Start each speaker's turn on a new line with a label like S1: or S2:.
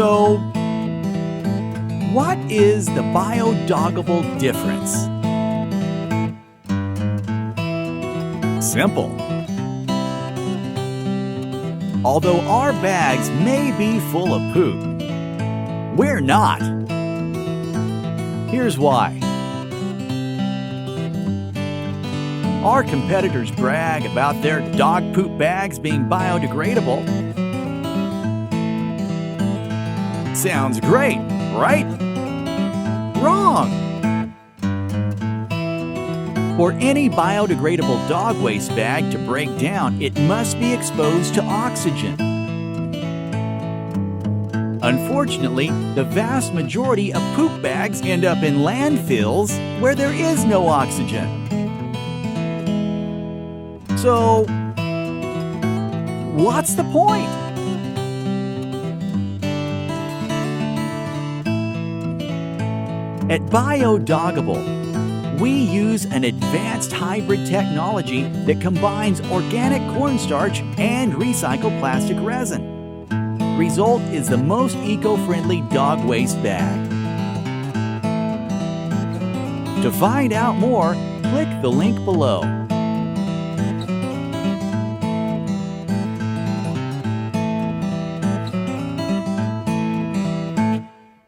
S1: So, what is the biodegradable difference? Simple. Although our bags may be full of poop, we're not. Here's why. Our competitors brag about their dog poop bags being biodegradable. Sounds great, right? Wrong! For any biodegradable dog waste bag to break down, it must be exposed to oxygen. Unfortunately, the vast majority of poop bags end up in landfills where there is no oxygen. So, what's the point? At Biodegradable, we use an advanced hybrid technology that combines organic cornstarch and recycled plastic resin. Result is the most eco-friendly dog waste bag. To find out more, click the link below.